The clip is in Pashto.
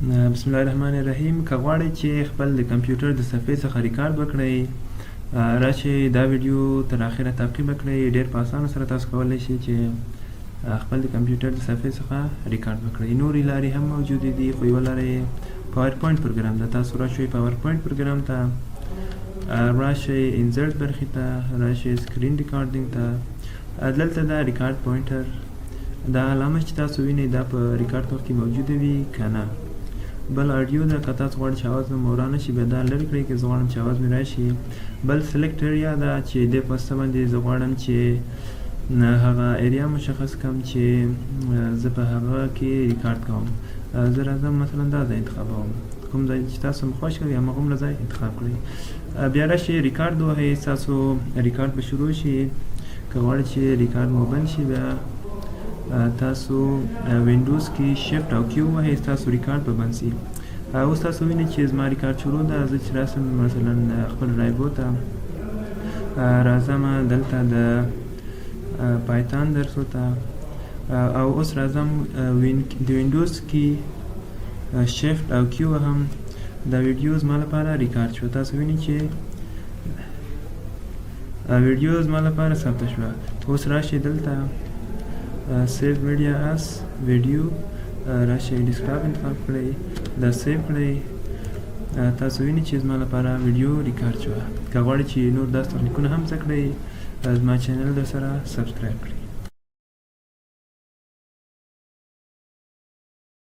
بسم الله الرحمن الرحیم. که غواړئ چې خپل د کمپیوټر د صفحې څخه ریکارډ وکړئ، راشئ دا ویډیو تر اخره تعقیب کړئ. ډېر په اسانه سره تاسو کولی شئ چې خپل د کمپیوټر د صفحې څخه ریکارډ وکړئ. نورې لارې هم موجودې دي، خو یوه لاره یې پاور پوینټ پروګرام ده. تاسو راشئ پاور پوینټ پروګرام ته، راشئ انزرټ برخې ته، راشئ سکرین ریکارډینګ ته. دلته دا ریکارډ پوینټر دا علامه چې تاسو وینئ دا په ریکارډ وخت کې موجوده وي که نه. بل اډیو ده، که تاسو غواړئ چې اواز مو ورانه شي بیا دا لرې کړئ. که زه غواړم چې اواز مې راشي. بل سلیکټ ایریا ده چې دې په واسطه باندې زه غواړم چې هغه ایریا مشخص کړم چې زه په هغه کې ریکارډ کوم. زه راځم مثلا دا ځای انتخابوم، کوم ځای چې تاسو مو خوښ کړي هماغومره ځای انتخاب کړئ. بیا راشئ ریکارډ ووهئ، ستاسو ریکارډ به شروع شي. که غواړئ چې ریکارډ مو بند شي بیا تاسو وینډوز کې شفټ او کیو ووهئ، ستاسو ریکارډ به بند شي. اوس تاسو وینئ چې زما ریکارډ شروع ده. زه چې راسم مثلا خپل ډرایو ته راځم، دلته د پایتان درسو ته، او اوس راځم د وینډوز کې شفټ او کیو وهم. دا ویډیو زما لپاره ریکارډ شوه. تاسو وینئ چې ویډیو زما لپاره ثبته شوه. اوس راشئ دلته سیو میډیا اس ویډیو، راشئ ډیسکټاپ انتخاب کړئ، دا سیو کړئ. تاسو وینئ چې زما لپاره ویډیو ریکارډ شوه. که غواړئ چې نور داسې تخنیکونه هم زده کړئ، زما چینل در سره سبسکرایب کړئ.